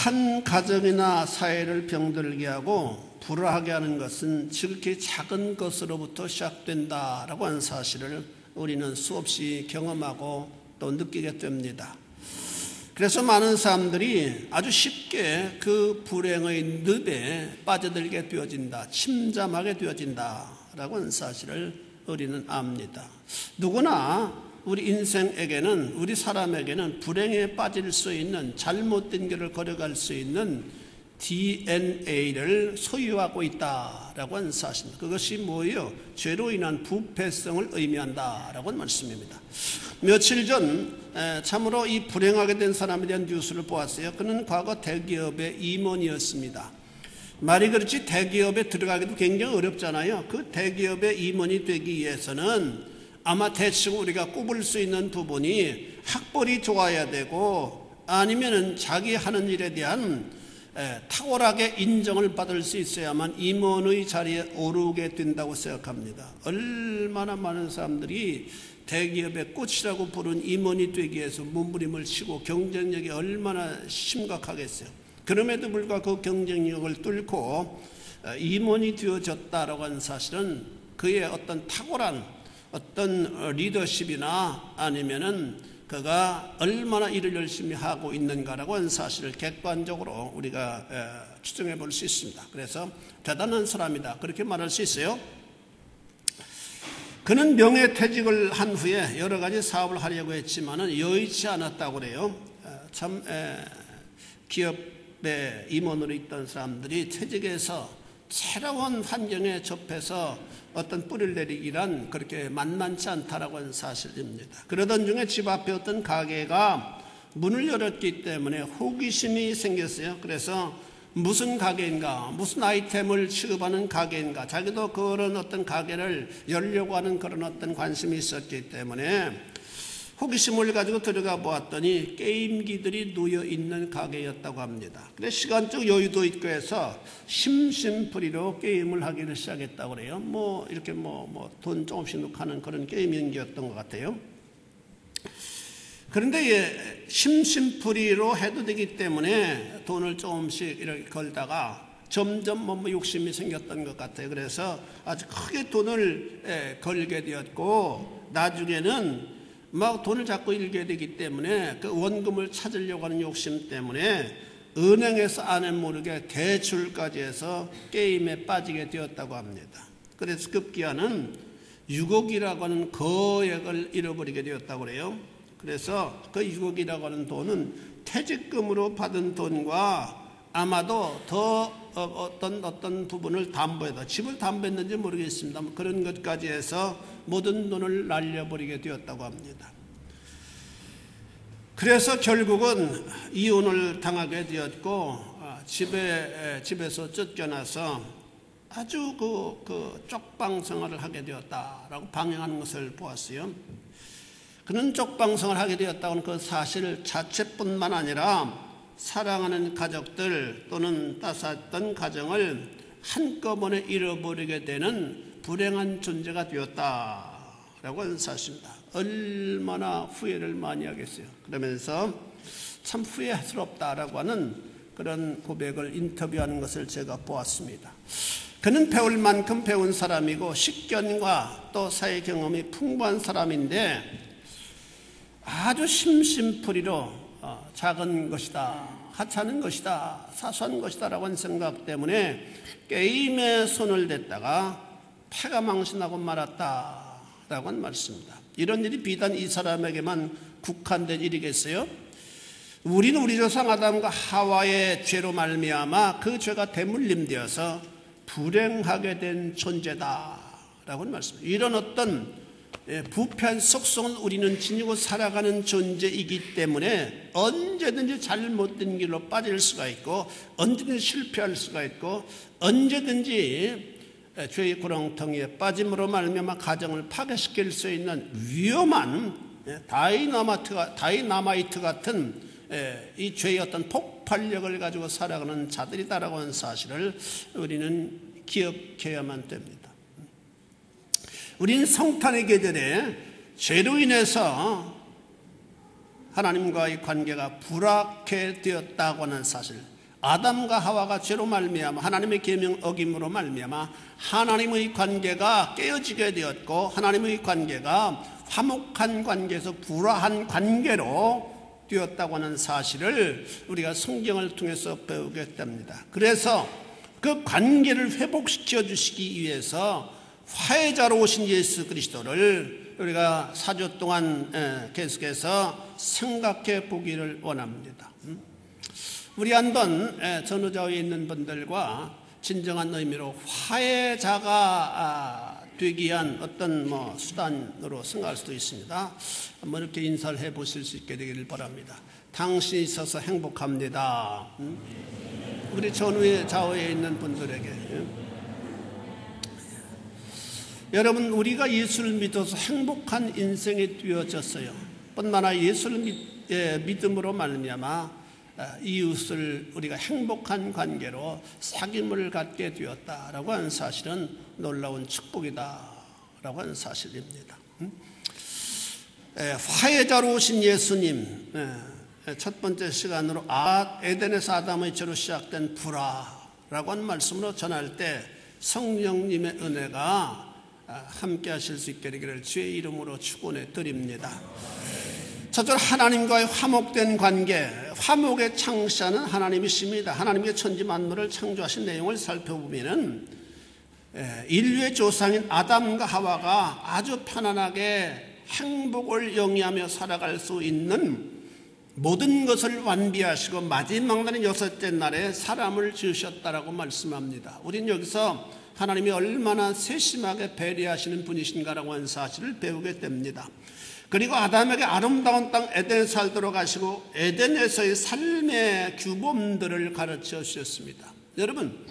한 가정이나 사회를 병들게 하고 불화하게 하는 것은 지극히 작은 것으로부터 시작된다라고 하는 사실을 우리는 수없이 경험하고 또 느끼게 됩니다. 그래서 많은 사람들이 아주 쉽게 그 불행의 늪에 빠져들게 되어진다, 침잠하게 되어진다라고 하는 사실을 우리는 압니다. 누구나 우리 인생에게는, 우리 사람에게는 불행에 빠질 수 있는, 잘못된 길을 걸어갈 수 있는 DNA를 소유하고 있다라고 하는 사실입니다. 그것이 뭐예요? 죄로 인한 부패성을 의미한다라고 하는 말씀입니다. 며칠 전 참으로 이 불행하게 된 사람에 대한 뉴스를 보았어요. 그는 과거 대기업의 임원이었습니다. 말이 그렇지 대기업에 들어가기도 굉장히 어렵잖아요. 그 대기업의 임원이 되기 위해서는 아마 대충 우리가 꼽을 수 있는 부분이 학벌이 좋아야 되고 아니면은 자기 하는 일에 대한 탁월하게 인정을 받을 수 있어야만 임원의 자리에 오르게 된다고 생각합니다. 얼마나 많은 사람들이 대기업의 꽃이라고 부른 임원이 되기 위해서 몸부림을 치고 경쟁력이 얼마나 심각하겠어요. 그럼에도 불구하고 그 경쟁력을 뚫고 임원이 되어졌다라고 하는 사실은 그의 어떤 탁월한 어떤 리더십이나 아니면은 그가 얼마나 일을 열심히 하고 있는가라고 하는 사실을 객관적으로 우리가 추정해 볼 수 있습니다. 그래서 대단한 사람이다, 그렇게 말할 수 있어요. 그는 명예퇴직을 한 후에 여러 가지 사업을 하려고 했지만은 여의치 않았다고 그래요. 참 기업의 임원으로 있던 사람들이 퇴직해서 새로운 환경에 접해서 어떤 뿌리를 내리기란 그렇게 만만치 않다라고 하는 사실입니다. 그러던 중에 집 앞에 어떤 가게가 문을 열었기 때문에 호기심이 생겼어요. 그래서 무슨 가게인가, 무슨 아이템을 취급하는 가게인가, 자기도 그런 어떤 가게를 열려고 하는 그런 어떤 관심이 있었기 때문에 호기심을 가지고 들어가 보았더니 게임기들이 놓여 있는 가게였다고 합니다. 그래서 시간적 여유도 있고 해서 심심풀이로 게임을 하기를 시작했다고 그래요. 이렇게 돈 조금씩 넣고 하는 그런 게임기였던 것 같아요. 그런데 심심풀이로 해도 되기 때문에 돈을 조금씩 이렇게 걸다가 점점 욕심이 생겼던 것 같아요. 그래서 아주 크게 돈을 걸게 되었고 나중에는 돈을 자꾸 잃게 되기 때문에 그 원금을 찾으려고 하는 욕심 때문에 은행에서 아내 모르게 대출까지 해서 게임에 빠지게 되었다고 합니다. 그래서 급기야는 6억이라고 하는 거액을 잃어버리게 되었다고 그래요. 그래서 그 6억이라고 하는 돈은 퇴직금으로 받은 돈과 아마도 더 어떤 부분을 담보해서 집을 담보했는지 모르겠습니다. 그런 것까지 해서 모든 돈을 날려버리게 되었다고 합니다. 그래서 결국은 이혼을 당하게 되었고 집에서 쫓겨나서 아주 그 쪽방 생활을 하게 되었다라고 방영하는 것을 보았어요. 그는 쪽방 생활을 하게 되었다고는 그 사실 자체뿐만 아니라 사랑하는 가족들 또는 따스했던 가정을 한꺼번에 잃어버리게 되는 불행한 존재가 되었다라고 하는 사실입니다. 얼마나 후회를 많이 하겠어요. 그러면서 참 후회스럽다라고 하는 그런 고백을 인터뷰하는 것을 제가 보았습니다. 그는 배울 만큼 배운 사람이고 식견과 또 사회 경험이 풍부한 사람인데 아주 심심풀이로 작은 것이다, 하찮은 것이다, 사소한 것이다 라고 하는 생각 때문에 게임에 손을 댔다가 패가 망신하고 말았다라고 하는 말씀입니다. 이런 일이 비단 이 사람에게만 국한된 일이겠어요? 우리는 우리 조상 아담과 하와의 죄로 말미암아 그 죄가 대물림되어서 불행하게 된 존재다라고 하는 말씀입니다. 이런 어떤 부패한 속성을 우리는 지니고 살아가는 존재이기 때문에 언제든지 잘못된 길로 빠질 수가 있고 언제든지 실패할 수가 있고 언제든지 죄의 구렁텅이에 빠짐으로 말미암아 가정을 파괴시킬 수 있는 위험한 다이나마이트 같은 이 죄의 어떤 폭발력을 가지고 살아가는 자들이다라고 하는 사실을 우리는 기억해야만 됩니다. 우리는 성탄의 계절에 죄로 인해서 하나님과의 관계가 불악해 되었다고 하는 사실, 아담과 하와가 죄로 말미암아 하나님의 계명 어김으로 말미암아 하나님의 관계가 깨어지게 되었고 하나님의 관계가 화목한 관계에서 불화한 관계로 되었다고 하는 사실을 우리가 성경을 통해서 배우게 됩니다. 그래서 그 관계를 회복시켜 주시기 위해서 화해자로 오신 예수 그리스도를 우리가 4주 동안 계속해서 생각해 보기를 원합니다. 우리 한번 전후좌우에 있는 분들과 진정한 의미로 화해자가 되기 위한 어떤 수단으로 생각할 수도 있습니다. 한번 이렇게 인사를 해 보실 수 있게 되기를 바랍니다. 당신이 있어서 행복합니다. 우리 전후에 좌우에 있는 분들에게 여러분, 우리가 예수를 믿어서 행복한 인생이 되어졌어요. 뿐만 아니라 예수를 믿음으로 말미암아 이웃을 우리가 행복한 관계로 사귐을 갖게 되었다라고 하는 사실은 놀라운 축복이다라고 하는 사실입니다. 화해자로 오신 예수님, 첫 번째 시간으로 에덴에서 아담의 죄로 시작된 불화라고 하는 말씀으로 전할 때 성령님의 은혜가 함께 하실 수 있게 되기를 주의 이름으로 축원해 드립니다. 첫째로 하나님과의 화목된 관계, 화목의 창시자는 하나님이십니다. 하나님의 천지 만물을 창조하신 내용을 살펴보면 인류의 조상인 아담과 하와가 아주 편안하게 행복을 영위하며 살아갈 수 있는 모든 것을 완비하시고 마지막 날인 여섯째 날에 사람을 지으셨다라고 말씀합니다. 우리는 여기서 하나님이 얼마나 세심하게 배려하시는 분이신가라고 하는 사실을 배우게 됩니다. 그리고 아담에게 아름다운 땅 에덴에 살도록 하시고 에덴에서의 삶의 규범들을 가르쳐 주셨습니다. 여러분,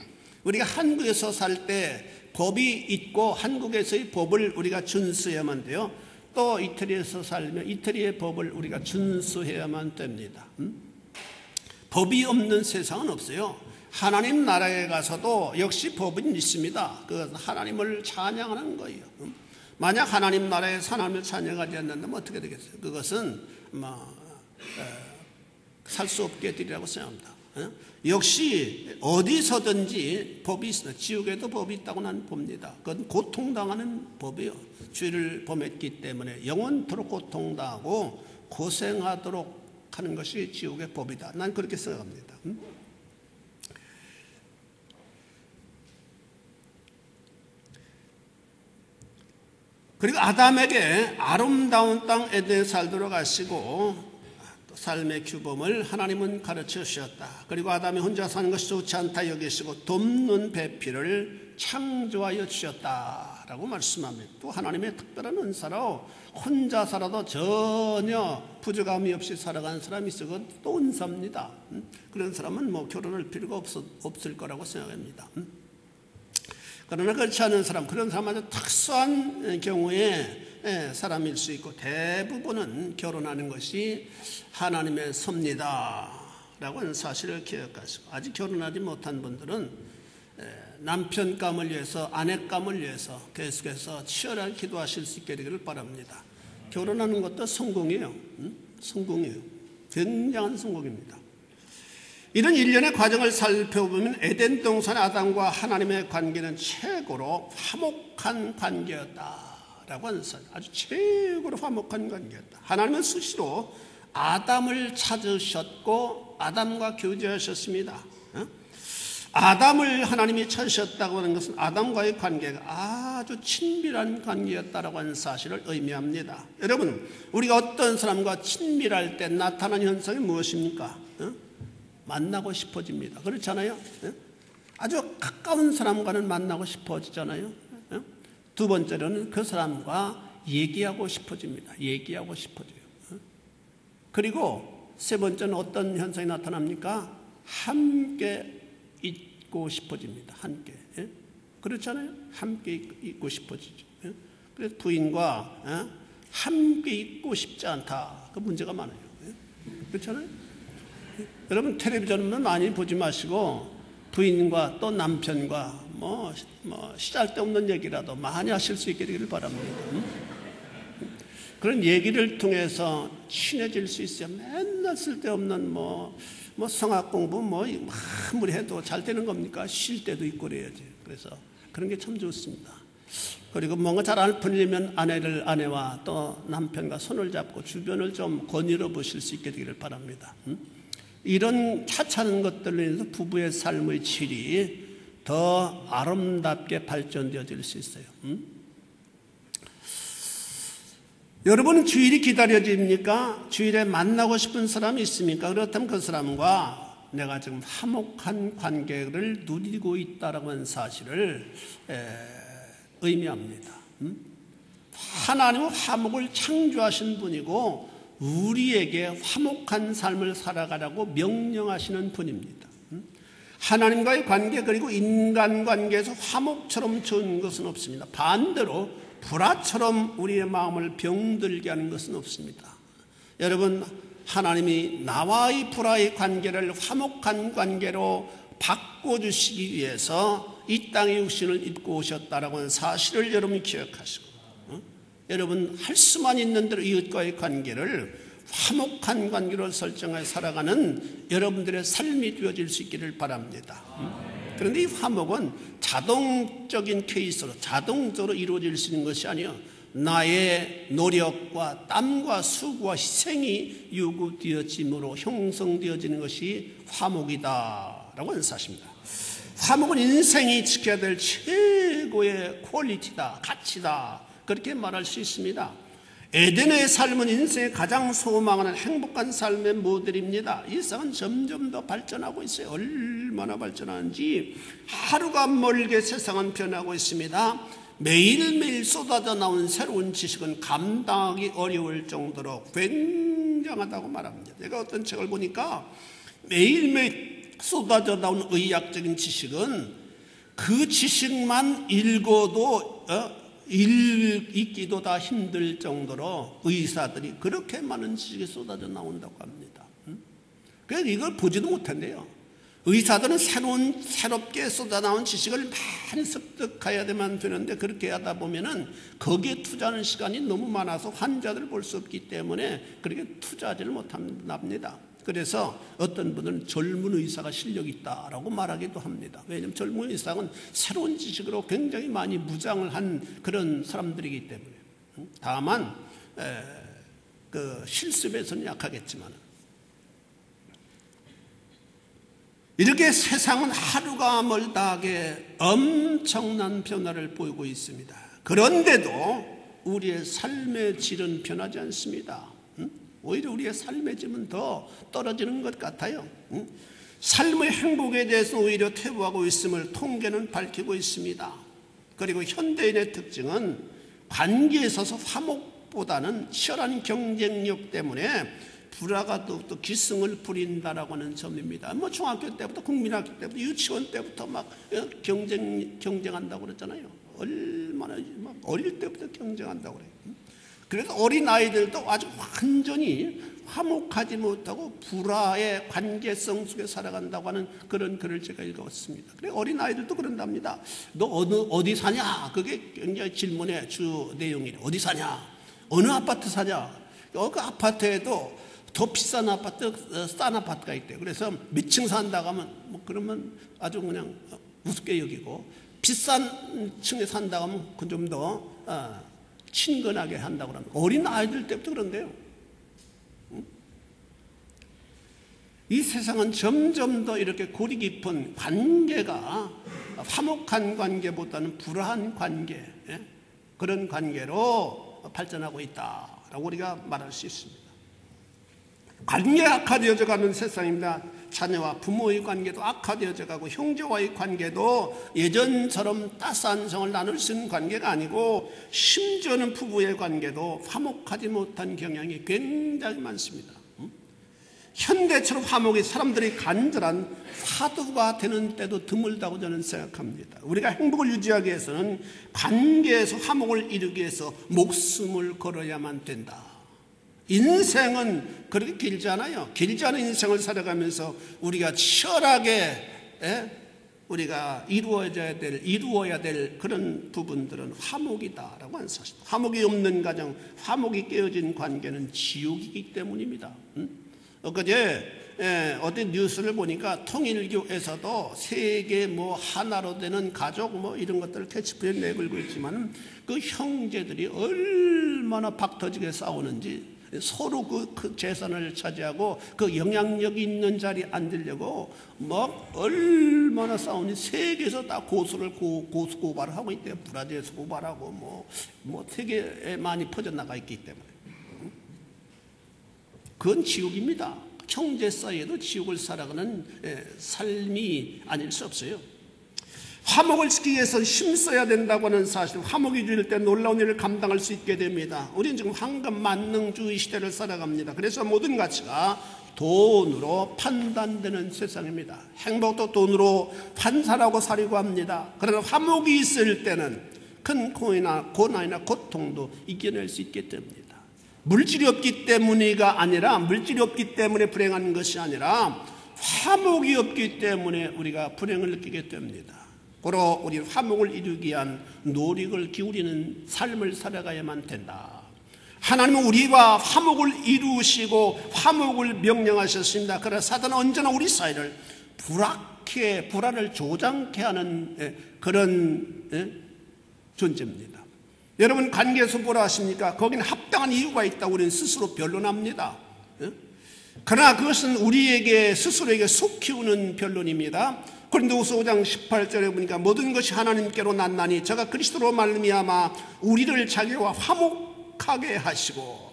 우리가 한국에서 살 때 법이 있고 한국에서의 법을 우리가 준수해야만 돼요. 또 이태리에서 살면 이태리의 법을 우리가 준수해야만 됩니다. 법이 없는 세상은 없어요. 하나님 나라에 가서도 역시 법은 있습니다. 그것은 하나님을 찬양하는 거예요. 만약 하나님 나라에 하나님을 찬양하지 않는다면 어떻게 되겠어요? 그것은 살 수 없게 되리라고 생각합니다. 역시 어디서든지 법이 있습니다. 지옥에도 법이 있다고 나는 봅니다. 그건 고통당하는 법이에요. 죄를 범했기 때문에 영원토록 고통당하고 고생하도록 하는 것이 지옥의 법이다. 난 그렇게 생각합니다. 그리고 아담에게 아름다운 땅 에덴에 살도록 하시고 삶의 규범을 하나님은 가르쳐 주셨다. 그리고 아담이 혼자 사는 것이 좋지 않다 여기시고 돕는 배필을 창조하여 주셨다라고 말씀합니다. 또 하나님의 특별한 은사로 혼자 살아도 전혀 부족함이 없이 살아가는 사람이 있어도 또 은사입니다. 그런 사람은 결혼할 필요가 없을 거라고 생각합니다. 그러나 그렇지 않은 사람, 그런 사람은 특수한 경우에 사람일 수 있고 대부분은 결혼하는 것이 하나님의 섭니다 라고 하는 사실을 기억하시고, 아직 결혼하지 못한 분들은 남편감을 위해서, 아내감을 위해서 계속해서 치열하게 기도하실 수 있게 되기를 바랍니다. 결혼하는 것도 성공이에요. 성공이에요. 굉장한 성공입니다. 이런 일련의 과정을 살펴보면 에덴 동산의 아담과 하나님의 관계는 최고로 화목한 관계였다라고 하는 사실, 아주 최고로 화목한 관계였다. 하나님은 수시로 아담을 찾으셨고 아담과 교제하셨습니다. 아담을 하나님이 찾으셨다고 하는 것은 아담과의 관계가 아주 친밀한 관계였다라고 하는 사실을 의미합니다. 여러분, 우리가 어떤 사람과 친밀할 때 나타나는 현상이 무엇입니까? 만나고 싶어집니다. 그렇지 않아요? 아주 가까운 사람과는 만나고 싶어지잖아요. 두 번째로는 그 사람과 얘기하고 싶어집니다. 얘기하고 싶어져요. 그리고 세 번째는 어떤 현상이 나타납니까? 함께 있고 싶어집니다. 함께. 그렇잖아요? 함께 있고 싶어지죠. 그래서 부인과 함께 있고 싶지 않다. 그 문제가 많아요. 그렇잖아요? 여러분, 텔레비전은 많이 보지 마시고 부인과 또 남편과 시잘데없는 얘기라도 많이 하실 수 있게 되기를 바랍니다. 그런 얘기를 통해서 친해질 수 있어요. 맨날 맨날 쓸데없는 성악 공부 아무리 해도 잘 되는 겁니까? 쉴 때도 있고 그래야지. 그래서 그런 게 참 좋습니다. 그리고 뭔가 잘 안 풀리면 아내와 또 남편과 손을 잡고 주변을 좀 거닐어 보실 수 있게 되기를 바랍니다. 이런 차차는 것들로 인해서 부부의 삶의 질이 더 아름답게 발전되어질 수 있어요. 여러분은 주일이 기다려집니까? 주일에 만나고 싶은 사람이 있습니까? 그렇다면 그 사람과 내가 지금 화목한 관계를 누리고 있다라고 하는 사실을 의미합니다. 하나님은 화목을 창조하신 분이고 우리에게 화목한 삶을 살아가라고 명령하시는 분입니다. 하나님과의 관계 그리고 인간관계에서 화목처럼 좋은 것은 없습니다. 반대로 불화처럼 우리의 마음을 병들게 하는 것은 없습니다. 여러분, 하나님이 나와의 불화의 관계를 화목한 관계로 바꿔주시기 위해서 이 땅에 육신을 입고 오셨다라고 하는 사실을 여러분이 기억하시고 여러분 할 수만 있는 대로 이웃과의 관계를 화목한 관계로 설정해 살아가는 여러분들의 삶이 되어질 수 있기를 바랍니다. 그런데 이 화목은 자동적인 케이스로 자동적으로 이루어질 수 있는 것이 아니요 나의 노력과 땀과 수고와 희생이 요구되어짐으로 형성되어지는 것이 화목이다라고 하는 사실입니다. 화목은 인생이 지켜야 될 최고의 퀄리티다, 가치다, 그렇게 말할 수 있습니다. 에덴의 삶은 인생의 가장 소망하는 행복한 삶의 모델입니다. 이 세상은 점점 더 발전하고 있어요. 얼마나 발전하는지 하루가 멀게 세상은 변하고 있습니다. 매일매일 쏟아져 나오는 새로운 지식은 감당하기 어려울 정도로 굉장하다고 말합니다. 제가 어떤 책을 보니까 매일매일 쏟아져 나오는 의학적인 지식은 그 지식만 읽어도 읽기도 다 힘들 정도로 의사들이 그렇게 많은 지식이 쏟아져 나온다고 합니다. 그래서 이걸 보지도 못한대요. 의사들은 새롭게 쏟아나온 지식을 많이 습득해야만 되는데 그렇게 하다 보면은 거기에 투자하는 시간이 너무 많아서 환자들을 볼 수 없기 때문에 그렇게 투자하지를 못합니다. 그래서 어떤 분은 젊은 의사가 실력이 있다라고 말하기도 합니다. 왜냐하면 젊은 의사는 새로운 지식으로 굉장히 많이 무장을 한 그런 사람들이기 때문에 다만 그 실습에서는 약하겠지만 이렇게 세상은 하루가 멀다하게 엄청난 변화를 보이고 있습니다. 그런데도 우리의 삶의 질은 변하지 않습니다. 오히려 우리의 삶의 질은 더 떨어지는 것 같아요. 삶의 행복에 대해서 오히려 퇴보하고 있음을 통계는 밝히고 있습니다. 그리고 현대인의 특징은 관계에 있어서 화목보다는 치열한 경쟁력 때문에 불화가 또 기승을 부린다라고 하는 점입니다. 중학교 때부터 국민학교 때부터 유치원 때부터 막 경쟁한다고 그랬잖아요. 얼마나 막 어릴 때부터 경쟁한다고 그래요. 그래서 어린 아이들도 아주 완전히 화목하지 못하고 불화의 관계성 속에 살아간다고 하는 그런 글을 제가 읽었습니다. 그래 어린 아이들도 그런답니다. 너 어디 사냐? 그게 굉장히 질문의 주 내용이래. 어디 사냐? 어느 아파트 사냐? 그 아파트에도 더 비싼 아파트, 싼 아파트가 있대요. 그래서 몇 층 산다고 하면 그러면 아주 그냥 우습게 여기고 비싼 층에 산다고 하면 그 좀 더 친근하게 한다고 합니다. 어린 아이들 때부터 그런데요. 이 세상은 점점 더 이렇게 고리 깊은 관계가 화목한 관계보다는 불화한 관계, 그런 관계로 발전하고 있다라고 우리가 말할 수 있습니다. 관계가 악화되어져 가는 세상입니다. 자녀와 부모의 관계도 악화되어져 가고 형제와의 관계도 예전처럼 따스한 정을 나눌 수 있는 관계가 아니고 심지어는 부부의 관계도 화목하지 못한 경향이 굉장히 많습니다. 현대처럼 화목이 사람들이 간절한 화두가 되는 때도 드물다고 저는 생각합니다. 우리가 행복을 유지하기 위해서는 관계에서 화목을 이루기 위해서 목숨을 걸어야만 된다. 인생은 그렇게 길지 않아요. 길지 않은 인생을 살아가면서 우리가 치열하게 우리가 이루어야 될 그런 부분들은 화목이다라고 하는 사실. 화목이 없는 가정, 화목이 깨어진 관계는 지옥이기 때문입니다. 그제 어디 뉴스를 보니까 통일교에서도 세계 뭐 하나로 되는 가족 뭐 이런 것들을 캐치프레에 내걸고 있지만 그 형제들이 얼마나 박터지게 싸우는지, 서로 그 재산을 차지하고 그 영향력 있는 자리에 앉으려고 뭐 얼마나 싸우니 세계에서 다 고소를 고소 고발을 하고 있대요. 브라질에서 고발하고 뭐 세계에 많이 퍼져나가 있기 때문에 그건 지옥입니다. 형제 사이에도 지옥을 살아가는 삶이 아닐 수 없어요. 화목을 지키기 위해서 힘써야 된다고 하는 사실, 화목이 주일 때 놀라운 일을 감당할 수 있게 됩니다. 우리는 지금 황금 만능주의 시대를 살아갑니다. 그래서 모든 가치가 돈으로 판단되는 세상입니다. 행복도 돈으로 환산하고 살려고 합니다. 그러나 화목이 있을 때는 큰 고난이나 고통도 이겨낼 수 있게 됩니다. 물질이 없기 때문이가 아니라, 물질이 없기 때문에 불행한 것이 아니라 화목이 없기 때문에 우리가 불행을 느끼게 됩니다. 고로 우리 화목을 이루기 위한 노력을 기울이는 삶을 살아가야만 된다. 하나님은 우리와 화목을 이루시고 화목을 명령하셨습니다. 그러나 사단은 언제나 우리 사이를 불화를 조장케 하는 그런 존재입니다. 여러분, 관계에서 뭐라 하십니까? 거기는 합당한 이유가 있다고 우리는 스스로 변론합니다. 그러나 그것은 우리에게 스스로에게 속 키우는 변론입니다. 고린도후서 5장 18절에 보니까 모든 것이 하나님께로 났나니 저가 그리스도로 말미암아 우리를 자기와 화목하게 하시고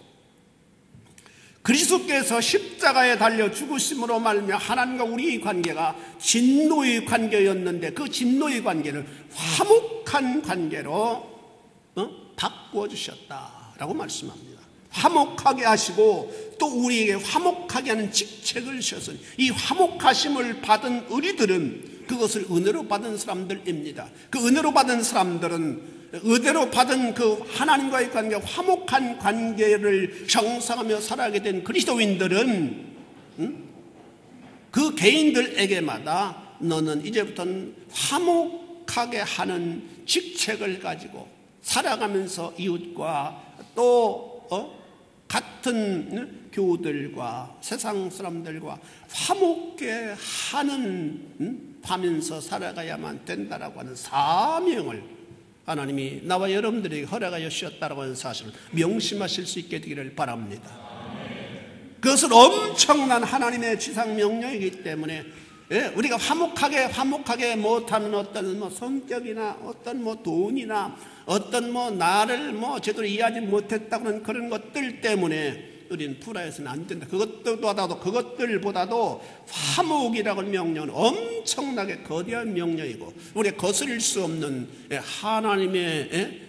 그리스도께서 십자가에 달려 죽으심으로 말미암아 하나님과 우리의 관계가 진노의 관계였는데 그 진노의 관계를 화목한 관계로 바꾸어 주셨다라고 말씀합니다. 화목하게 하시고 또 우리에게 화목하게 하는 직책을 주셨으니 이 화목하심을 받은 우리들은 그것을 은혜로 받은 사람들입니다. 그 은혜로 받은 사람들은 은혜로 받은 그 하나님과의 관계, 화목한 관계를 형성하며 살아가게 된 그리스도인들은 그 개인들에게마다 너는 이제부터는 화목하게 하는 직책을 가지고 살아가면서 이웃과 또 같은 교우들과 세상 사람들과 화목게 하면서 살아가야만 된다라고 하는 사명을 하나님이 나와 여러분들에게 허락하여 주셨다라고 하는 사실을 명심하실 수 있게 되기를 바랍니다. 그것은 엄청난 하나님의 지상 명령이기 때문에 우리가 화목하게 못하는 어떤 성격이나 어떤 돈이나 어떤 나를 제대로 이해하지 못했다고는 그런 것들 때문에 우리는 불화해서는 안 된다. 그것들보다도 화목이라고 하는 명령은 엄청나게 거대한 명령이고 우리가 거스릴 수 없는 하나님의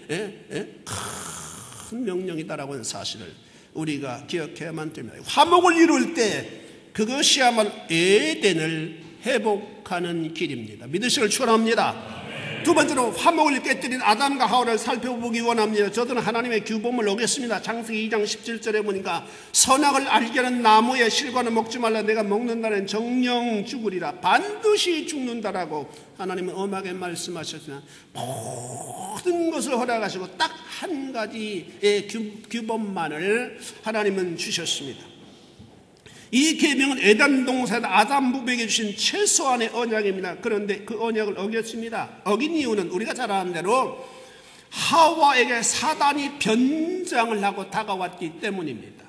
큰 명령이다라고 하는 사실을 우리가 기억해야만 됩니다. 화목을 이룰 때 그것이야말로 에덴을 회복하는 길입니다. 믿으시길 축원합니다. 두 번째로 화목을 깨뜨린 아담과 하와를 살펴보기 원합니다. 저들은 하나님의 규범을 어겼습니다. 창세기 2장 17절에 보니까 선악을 알게 하는 나무의 실과는 먹지 말라. 내가 먹는 날엔 정령 죽으리라. 반드시 죽는다라고 하나님은 엄하게 말씀하셨으나 모든 것을 허락하시고 딱 한 가지의 규범만을 하나님은 주셨습니다. 이 계명은 에덴 동산 아담 부부에게 주신 최소한의 언약입니다. 그런데 그 언약을 어겼습니다. 어긴 이유는 우리가 잘 아는 대로 하와에게 사단이 변장을 하고 다가왔기 때문입니다.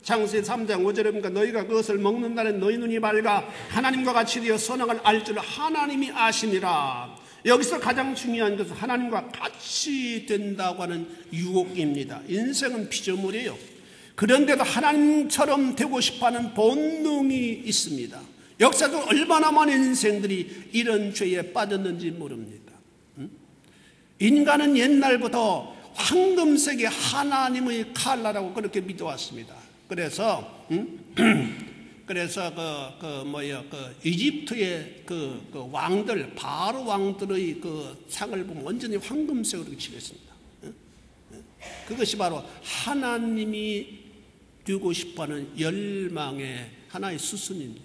창세기 3장 5절에 보니까 너희가 그것을 먹는 날엔 너희 눈이 밝아 하나님과 같이 되어 선악을 알 줄 하나님이 아심이라. 여기서 가장 중요한 것은 하나님과 같이 된다고 하는 유혹입니다. 인생은 피조물이에요. 그런데도 하나님처럼 되고 싶어하는 본능이 있습니다. 역사적으로 얼마나 많은 인생들이 이런 죄에 빠졌는지 모릅니다. 인간은 옛날부터 황금색의 하나님의 칼라라고 그렇게 믿어왔습니다. 그래서 이집트의 그 왕들, 바로 왕들의 그 상을 보면 완전히 황금색으로 칠했습니다. 그것이 바로 하나님이 두고 싶어하는 열망의 하나의 수순입니다.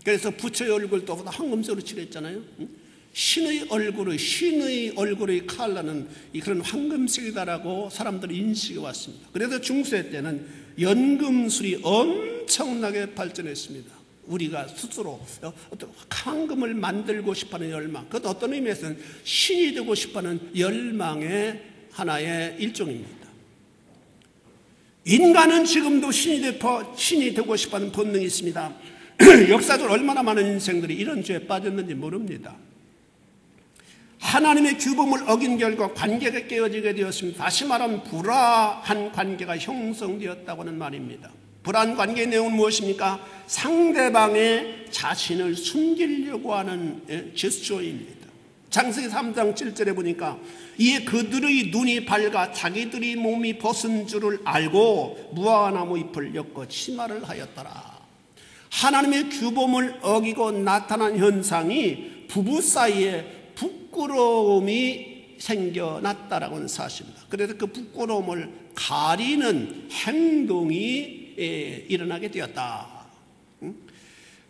그래서 부처의 얼굴도 황금색으로 칠했잖아요. 신의 얼굴의 칼라는 그런 황금색이다라고 사람들이 인식해 왔습니다. 그래서 중세 때는 연금술이 엄청나게 발전했습니다. 우리가 스스로 어떤 황금을 만들고 싶어하는 열망, 그것도 어떤 의미에서는 신이 되고 싶어하는 열망의 하나의 일종입니다. 인간은 지금도 신이 되고 싶어하는 본능이 있습니다. 역사적으로 얼마나 많은 인생들이 이런 죄에 빠졌는지 모릅니다. 하나님의 규범을 어긴 결과 관계가 깨어지게 되었습니다. 다시 말하면 불화한 관계가 형성되었다고 하는 말입니다. 불화한 관계의 내용은 무엇입니까? 상대방의 자신을 숨기려고 하는 제스처입니다. 창세기 3장 7절에 보니까 이에 그들의 눈이 밝아 자기들이 몸이 벗은 줄을 알고 무화과나무 잎을 엮어 치마를 하였더라. 하나님의 규범을 어기고 나타난 현상이 부부 사이에 부끄러움이 생겨났다라고 하는 사실입니다. 그래서 그 부끄러움을 가리는 행동이 일어나게 되었다.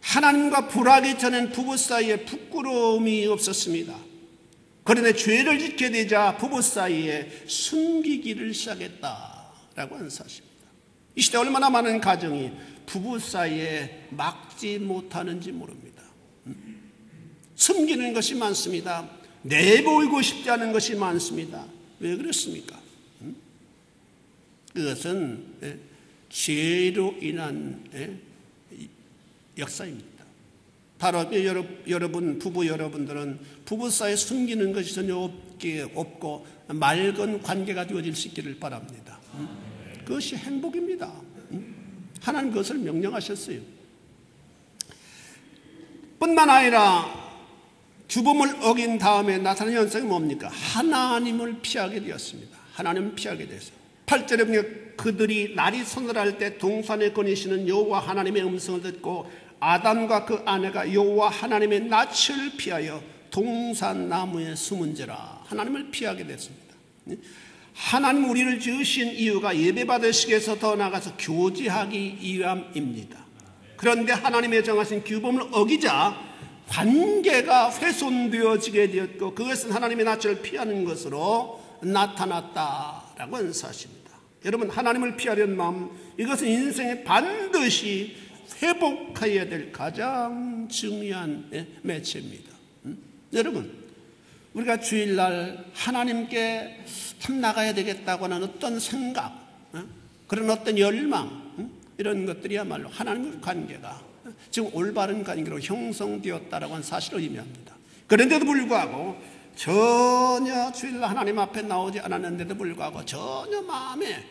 하나님과 불화하기 전엔 부부 사이에 부끄러움이 없었습니다. 그런데 죄를 짓게 되자 부부 사이에 숨기기를 시작했다라고 하는 사실입니다. 이 시대 얼마나 많은 가정이 부부 사이에 막지 못하는지 모릅니다. 숨기는 것이 많습니다. 내보이고 싶지 않은 것이 많습니다. 왜 그렇습니까? 그것은 죄로 인한 역사입니다. 바로 여러분 부부 여러분들은 부부 사이에 숨기는 것이 전혀 없고 맑은 관계가 되어질 수 있기를 바랍니다. 그것이 행복입니다. 하나님 그것을 명령하셨어요. 뿐만 아니라 규범을 어긴 다음에 나타난 현상이 뭡니까? 하나님을 피하게 되었습니다. 하나님을 피하게 되었어요. 8절에 보면 그들이 날이 서늘할 때 동산에 거니시는 여호와 하나님의 음성을 듣고 아담과 그 아내가 여호와 하나님의 낯을 피하여 동산 나무에 숨은지라. 하나님을 피하게 됐습니다. 하나님 우리를 지으신 이유가 예배받으시기 위해서 더 나아가서 교제하기 위함입니다. 그런데 하나님의 정하신 규범을 어기자 관계가 훼손되어지게 되었고 그것은 하나님의 낯을 피하는 것으로 나타났다라고 하는 사실입니다. 여러분 하나님을 피하려는 마음, 이것은 인생에 반드시 회복해야 될 가장 중요한 매체입니다. 여러분 우리가 주일날 하나님께 참 나가야 되겠다고 하는 어떤 생각, 그런 어떤 열망, 이런 것들이야말로 하나님의 관계가 지금 올바른 관계로 형성되었다라고 하는 사실을 의미합니다. 그런데도 불구하고 전혀 주일날 하나님 앞에 나오지 않았는데도 불구하고 전혀 마음에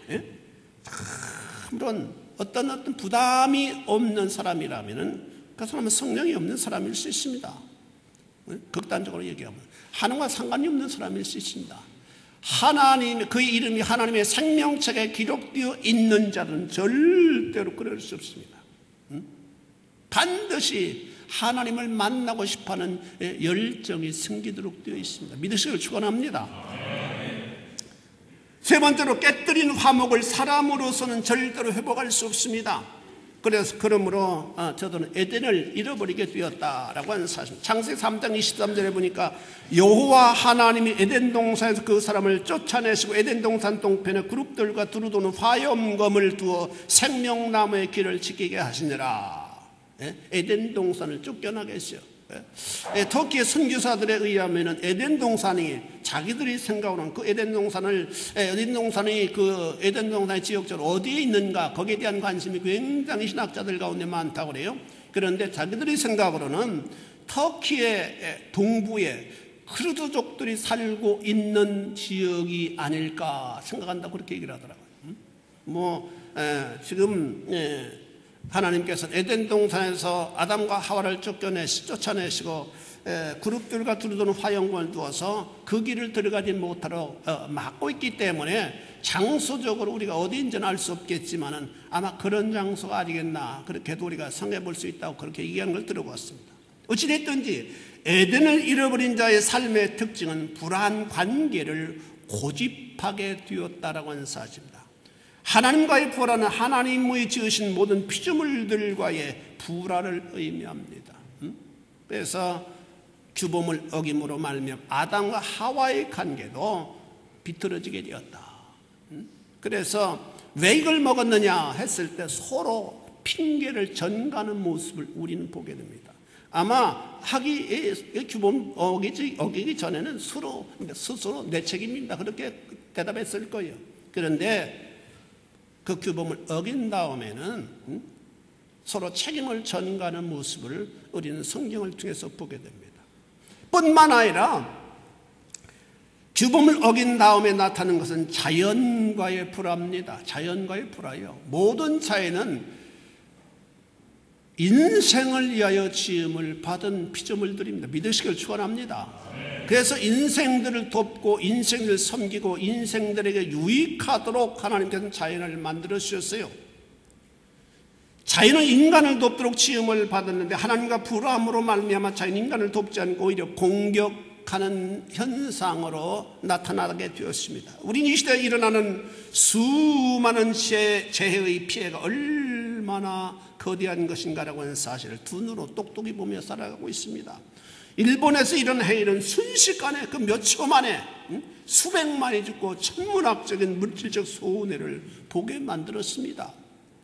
그런 어떤 부담이 없는 사람이라면 그 사람은 성령이 없는 사람일 수 있습니다. 극단적으로 얘기하면 하나님과 상관이 없는 사람일 수 있습니다. 하나님, 그의 이름이 하나님의 생명책에 기록되어 있는 자는 절대로 그럴 수 없습니다. 반드시 하나님을 만나고 싶어하는 열정이 생기도록 되어 있습니다. 믿으시길 축원합니다. 세 번째로 깨뜨린 화목을 사람으로서는 절대로 회복할 수 없습니다. 그러므로 저들은 에덴을 잃어버리게 되었다라고 하는 사실. 창세기 3장 23절에 보니까 여호와 하나님이 에덴 동산에서 그 사람을 쫓아내시고 에덴 동산 동편에 그룹들과 두루도는 화염검을 두어 생명나무의 길을 지키게 하시니라. 에덴 동산을 쫓겨나게 했어요. 터키의 선교사들에 의하면 에덴 동산이 자기들이 생각하는 그 에덴 동산이 그 에덴 동산의 지역적으로 어디에 있는가 거기에 대한 관심이 굉장히 신학자들 가운데 많다고 그래요. 그런데 자기들이 생각으로는 터키의 동부에 크루드족들이 살고 있는 지역이 아닐까 생각한다고 그렇게 얘기를 하더라고요. 지금 하나님께서 에덴 동산에서 아담과 하와를 쫓아내시고 그룹들과 두루도는 화염검을 두어서 그 길을 들어가지 못하도록 막고 있기 때문에 장소적으로 우리가 어디인지는 알 수 없겠지만은 아마 그런 장소가 아니겠나, 그렇게도 우리가 생각해 볼 수 있다고 그렇게 얘기하는 걸 들어봤습니다. 어찌됐든지 에덴을 잃어버린 자의 삶의 특징은 불안 관계를 고집하게 되었다라고 하는 사실입니다. 하나님과의 불화는 하나님의 지으신 모든 피조물들과의 불화를 의미합니다. 그래서 규범을 어김으로 말미암아 아담과 하와의 관계도 비틀어지게 되었다. 그래서 왜 이걸 먹었느냐 했을 때 서로 핑계를 전가하는 모습을 우리는 보게 됩니다. 아마 하기의 규범 어기기 전에는 스스로 내 책임입니다. 그렇게 대답했을 거예요. 그런데 그 규범을 어긴 다음에는 서로 책임을 전가하는 모습을 우리는 성경을 통해서 보게 됩니다. 뿐만 아니라 규범을 어긴 다음에 나타나는 것은 자연과의 불화입니다. 자연과의 불화요. 모든 자연은 인생을 위하여 지음을 받은 피조물들입니다. 믿으시길 축원합니다. 그래서 인생들을 돕고 인생들을 섬기고 인생들에게 유익하도록 하나님께서는 자연을 만들어 주셨어요. 자연은 인간을 돕도록 지음을 받았는데 하나님과 불화함으로 말미암아 자연은 인간을 돕지 않고 오히려 공격하는 현상으로 나타나게 되었습니다. 우리는 이 시대에 일어나는 수많은 재해의 피해가 얼마나 거대한 것인가라고 하는 사실을 두 눈으로 똑똑히 보며 살아가고 있습니다. 일본에서 이런 해일은 순식간에 그 몇 초 만에 수백만이 죽고 천문학적인 물질적 손해를 보게 만들었습니다.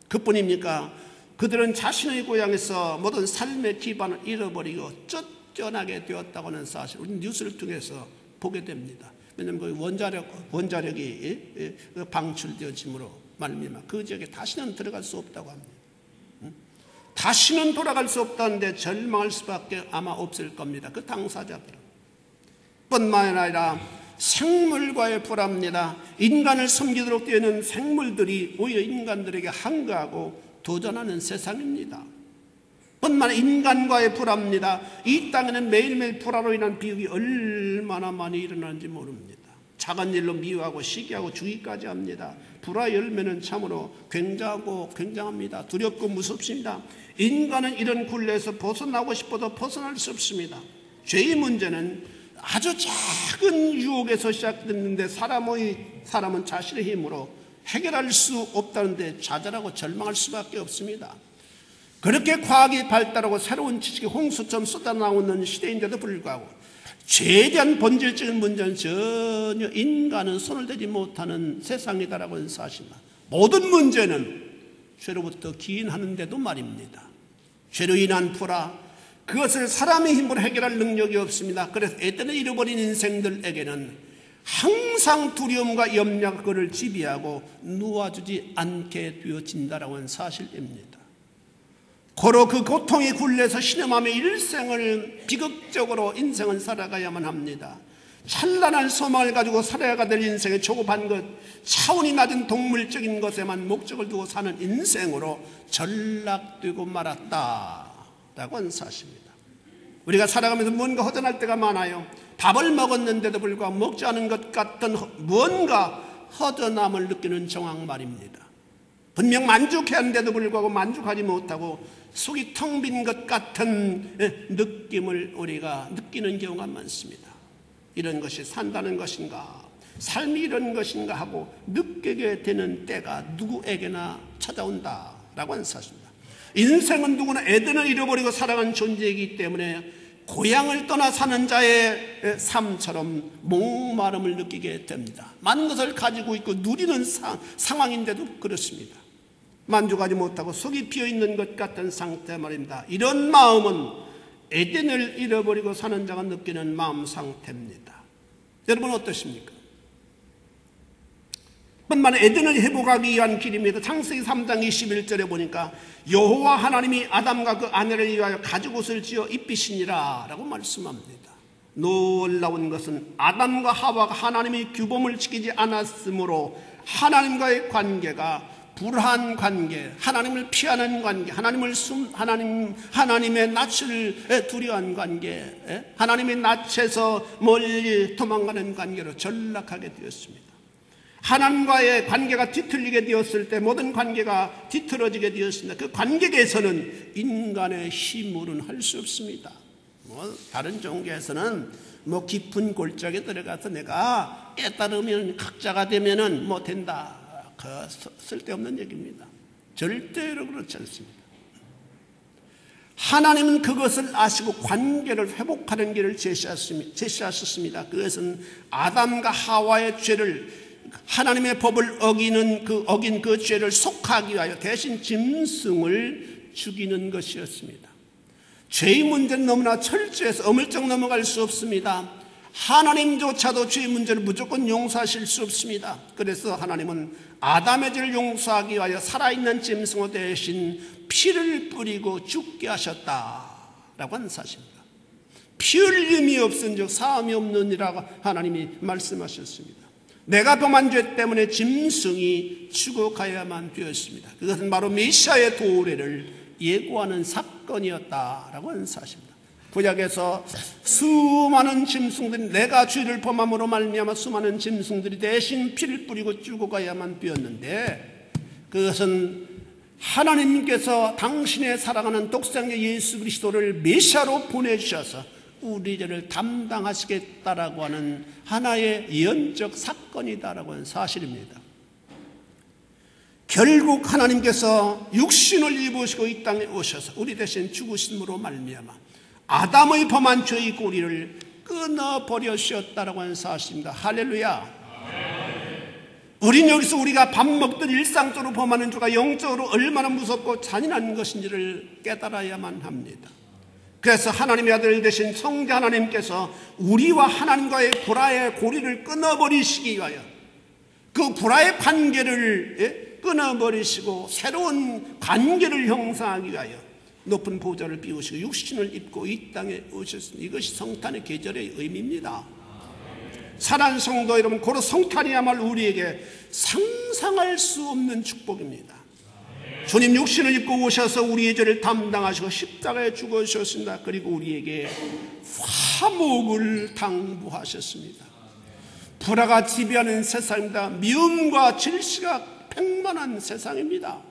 그뿐입니까? 그들은 자신의 고향에서 모든 삶의 기반을 잃어버리고 쫓겨나게 되었다고 하는 사실을 우리 뉴스를 통해서 보게 됩니다. 왜냐하면 그 원자력이 방출되어짐으로 말미암아 그 지역에 다시는 들어갈 수 없다고 합니다. 다시는 돌아갈 수 없다는데 절망할 수밖에 아마 없을 겁니다. 그 당사자들은. 뿐만 아니라 생물과의 불화입니다. 인간을 섬기도록 되어 있는 생물들이 오히려 인간들에게 항거하고 도전하는 세상입니다. 뿐만 아니라 인간과의 불화입니다. 이 땅에는 매일매일 불화로 인한 비극이 얼마나 많이 일어나는지 모릅니다. 작은 일로 미워하고 시기하고 죽이까지 합니다. 불화 열매는 참으로 굉장합니다. 두렵고 무섭습니다. 인간은 이런 굴레에서 벗어나고 싶어도 벗어날 수 없습니다. 죄의 문제는 아주 작은 유혹에서 시작됐는데 사람은 자신의 힘으로 해결할 수 없다는데 좌절하고 절망할 수밖에 없습니다. 그렇게 과학이 발달하고 새로운 지식이 홍수처럼 쏟아나오는 시대인데도 불구하고 죄에 대한 본질적인 문제는 전혀 인간은 손을 대지 못하는 세상이다라고 하는 사실입니다. 모든 문제는 죄로부터 기인하는데도 말입니다. 죄로 인한 불화, 그것을 사람의 힘으로 해결할 능력이 없습니다. 그래서 에덴을 잃어버린 인생들에게는 항상 두려움과 염려가 그를 지배하고 놓아주지 않게 되어진다라고 하는 사실입니다. 고로 그 고통의 굴레에서 신음하며 일생을 비극적으로 인생은 살아가야만 합니다. 찬란한 소망을 가지고 살아야 될 인생의 조급한 것, 차원이 낮은 동물적인 것에만 목적을 두고 사는 인생으로 전락되고 말았다라고 하는 사실입니다. 우리가 살아가면서 뭔가 허전할 때가 많아요. 밥을 먹었는데도 불구하고 먹지 않은 것 같은 뭔가 허전함을 느끼는 정황 말입니다. 분명 만족해야 하는데도 불구하고 만족하지 못하고 속이 텅 빈 것 같은 느낌을 우리가 느끼는 경우가 많습니다. 이런 것이 산다는 것인가, 삶이 이런 것인가 하고 느끼게 되는 때가 누구에게나 찾아온다라고 하는 사실입니다. 인생은 누구나 에덴을 잃어버리고 살아간 존재이기 때문에 고향을 떠나 사는 자의 삶처럼 목마름을 느끼게 됩니다. 많은 것을 가지고 있고 누리는 상황인데도 그렇습니다. 만족하지 못하고 속이 비어있는 것 같은 상태 말입니다. 이런 마음은 에덴을 잃어버리고 사는 자가 느끼는 마음 상태입니다. 여러분 어떠십니까? 뿐만 아니라 에덴을 회복하기 위한 길입니다. 창세기 3장 21절에 보니까 여호와 하나님이 아담과 그 아내를 위하여 가죽옷을 지어 입히시니라 라고 말씀합니다. 놀라운 것은 아담과 하와가 하나님의 규범을 지키지 않았으므로 하나님과의 관계가 불한 관계, 하나님을 피하는 관계, 하나님의 낯을 두려워하는 관계, 하나님의 낯에서 멀리 도망가는 관계로 전락하게 되었습니다. 하나님과의 관계가 뒤틀리게 되었을 때 모든 관계가 뒤틀어지게 되었습니다. 그 관계에서는 인간의 힘으로는 할 수 없습니다. 다른 종교에서는 깊은 골짜기에 들어가서 내가 깨달으면 각자가 되면은 된다. 그 쓸데없는 얘기입니다. 절대로 그렇지 않습니다. 하나님은 그것을 아시고 관계를 회복하는 길을 제시하셨습니다. 그것은 아담과 하와의 죄를 하나님의 법을 어긴 그 죄를 속하기 위하여 대신 짐승을 죽이는 것이었습니다. 죄의 문제는 너무나 철저해서 어물쩍 넘어갈 수 없습니다. 하나님조차도 죄의 문제를 무조건 용서하실 수 없습니다. 그래서 하나님은 아담의 죄를 용서하기 위하여 살아있는 짐승 대신 피를 뿌리고 죽게 하셨다라고 하는 사실입니다. 피 흘림이 없은즉 사함이 없느니라고 하나님이 말씀하셨습니다. 내가 범한 죄 때문에 짐승이 죽어가야만 되었습니다. 그것은 바로 메시아의 도래를 예고하는 사건이었다라고 하는 사실입니다. 구약에서 수많은 짐승들이 내가 죄를 범함으로 말미암아 수많은 짐승들이 대신 피를 뿌리고 죽어가야만 되었는데, 그것은 하나님께서 당신의 사랑하는 독생자 예수 그리스도를 메시아로 보내주셔서 우리 죄를 담당하시겠다라고 하는 하나의 예언적 사건이다라고 하는 사실입니다. 결국 하나님께서 육신을 입으시고 이 땅에 오셔서 우리 대신 죽으심으로 말미암아 아담의 범한 죄의 고리를 끊어버리셨다라고 하는 사실입니다. 할렐루야. 우린 여기서 우리가 밥 먹던 일상적으로 범하는 죄가 영적으로 얼마나 무섭고 잔인한 것인지를 깨달아야만 합니다. 그래서 하나님의 아들 되신 성자 하나님께서 우리와 하나님과의 불화의 고리를 끊어버리시기 위하여 그 불화의 관계를 끊어버리시고 새로운 관계를 형성하기 위하여 높은 보좌를 비우시고 육신을 입고 이 땅에 오셨습니다. 이것이 성탄의 계절의 의미입니다. 사랑하는 성도 여러분, 고로 성탄이야말로 우리에게 상상할 수 없는 축복입니다. 주님 육신을 입고 오셔서 우리의 죄를 담당하시고 십자가에 죽으셨습니다. 그리고 우리에게 화목을 당부하셨습니다. 불화가 지배하는 세상입니다. 미움과 질시가 팽만한 세상입니다.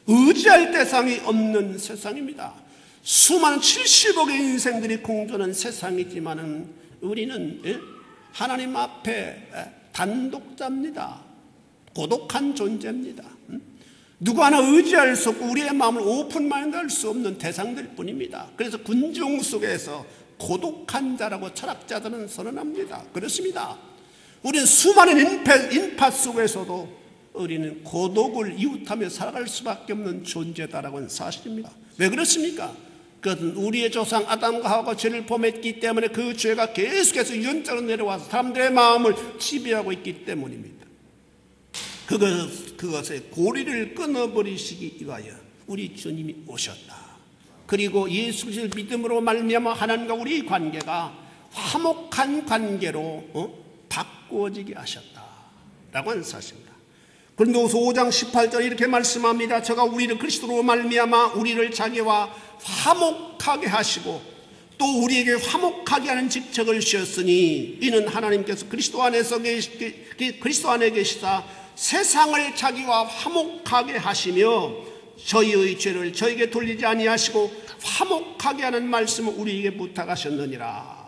의지할 대상이 없는 세상입니다. 수많은 70억의 인생들이 공존한 세상이지만은 우리는 하나님 앞에 단독자입니다. 고독한 존재입니다. 누구 하나 의지할 수 없고 우리의 마음을 오픈마인드 할 수 없는 대상들 뿐입니다. 그래서 군중 속에서 고독한 자라고 철학자들은 선언합니다. 그렇습니다. 우리는 수많은 인파 속에서도 우리는 고독을 이웃하며 살아갈 수밖에 없는 존재다라고 하는 사실입니다. 왜 그렇습니까? 그것은 우리의 조상 아담과 하와가 죄를 범했기 때문에 그 죄가 계속해서 유전자로 내려와서 사람들의 마음을 지배하고 있기 때문입니다. 그것의 고리를 끊어버리시기 위하여 우리 주님이 오셨다. 그리고 예수 그리스도를 믿음으로 말미암아 하나님과 우리의 관계가 화목한 관계로 바꾸어지게 하셨다라고 하는 사실입니다. 고린도후서 5장 18절 이렇게 말씀합니다. 저가 우리를 그리스도로 말미암아 우리를 자기와 화목하게 하시고 또 우리에게 화목하게 하는 직책을 주셨으니 이는 하나님께서 그리스도 안에 계시사 세상을 자기와 화목하게 하시며 저희의 죄를 저에게 돌리지 아니하시고 화목하게 하는 말씀을 우리에게 부탁하셨느니라.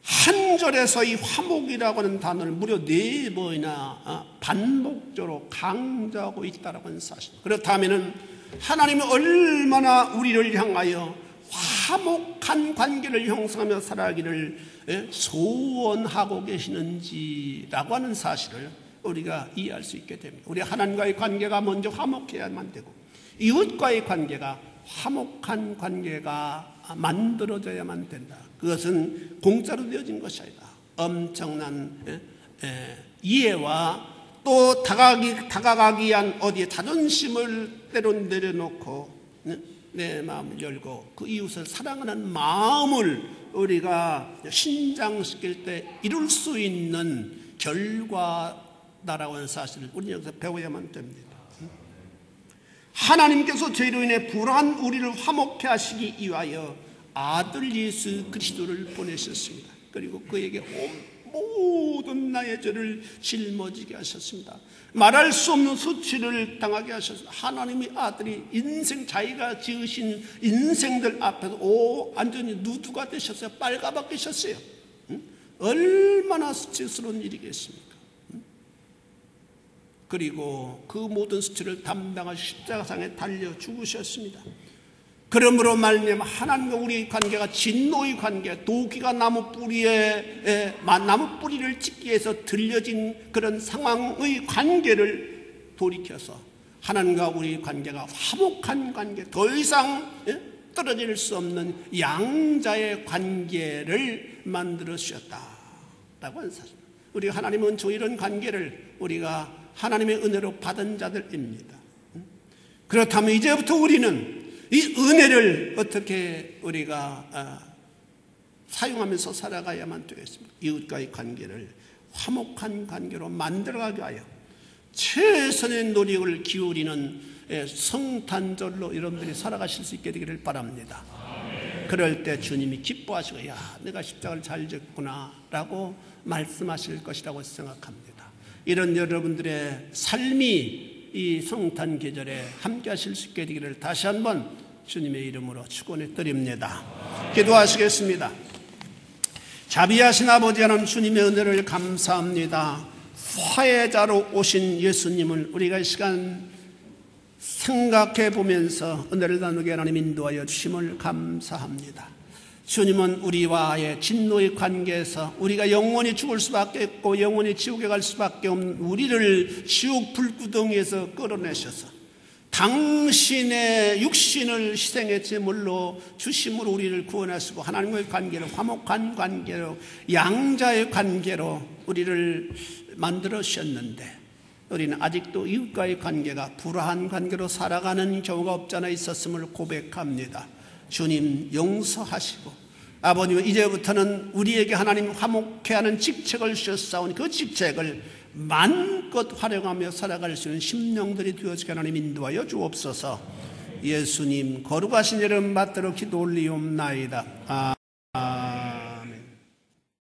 한 절에서 이 화목이라고 하는 단어를 무려 4번이나 반복적으로 강조하고 있다는 하는 사실. 그렇다면 하나님이 얼마나 우리를 향하여 화목한 관계를 형성하며 살아가기를 소원하고 계시는지라고 하는 사실을 우리가 이해할 수 있게 됩니다. 우리 하나님과의 관계가 먼저 화목해야만 되고 이웃과의 관계가 화목한 관계가 만들어져야만 된다. 그것은 공짜로 되어진 것이 아니다. 엄청난 이해와 또 다가가기 위한 어디에 자존심을 때론 내려놓고 내 마음을 열고 그 이웃을 사랑하는 마음을 우리가 신장시킬 때 이룰 수 있는 결과다라고 하는 사실을 우리는 여기서 배워야만 됩니다. 하나님께서 죄로 인해 불안한 우리를 화목케 하시기 위하여 아들 예수 그리스도를 보내셨습니다. 그리고 그에게 모든 나의 죄를 짊어지게 하셨습니다. 말할 수 없는 수치를 당하게 하셨습니다. 하나님의 아들이 자기가 지으신 인생들 앞에서 완전히 누드가 되셨어요. 빨가벗기셨어요. 얼마나 수치스러운 일이겠습니까? 그리고 그 모든 수치를 담당하시 십자가상에 달려 죽으셨습니다. 그러므로 말미암아 하나님과 우리의 관계가 진노의 관계, 도끼가 나무 뿌리를 찢기 위해서 들려진 그런 상황의 관계를 돌이켜서 하나님과 우리의 관계가 화목한 관계, 더 이상 떨어질 수 없는 양자의 관계를 만들어 주셨다라고 하는 사실. 우리 하나님은 저 이런 관계를 우리가 하나님의 은혜로 받은 자들입니다. 그렇다면 이제부터 우리는 이 은혜를 어떻게 우리가 사용하면서 살아가야만 되겠습니까? 이웃과의 관계를 화목한 관계로 만들어가게 하여 최선의 노력을 기울이는 성탄절로 여러분들이 살아가실 수 있게 되기를 바랍니다. 그럴 때 주님이 기뻐하시고 야 내가 십자가를 잘 졌구나 라고 말씀하실 것이라고 생각합니다. 이런 여러분들의 삶이 이 성탄 계절에 함께 하실 수 있게 되기를 다시 한번 주님의 이름으로 축원해 드립니다. 기도하시겠습니다. 자비하신 아버지 하나님, 주님의 은혜를 감사합니다. 화해자로 오신 예수님을 우리가 이 시간 생각해 보면서 은혜를 나누게 하나님 인도하여 주심을 감사합니다. 주님은 우리와의 진노의 관계에서 우리가 영원히 죽을 수밖에 없고 영원히 지옥에 갈 수밖에 없는 우리를 지옥 불구덩이에서 끌어내셔서 당신의 육신을 희생의 제물로 주심으로 우리를 구원하시고 하나님과의 관계로 화목한 관계로 양자의 관계로 우리를 만들어 주셨는데 우리는 아직도 이웃과의 관계가 불화한 관계로 살아가는 경우가 없잖아 있었음을 고백합니다. 주님 용서하시고 아버님 이제부터는 우리에게 하나님 화목케 하는 직책을 주셨사오니 그 직책을 마음껏 활용하며 살아갈 수 있는 심령들이 되어지게 하나님 인도하여 주옵소서. 예수님 거룩하신 이름 받들어 기도 올리옵나이다.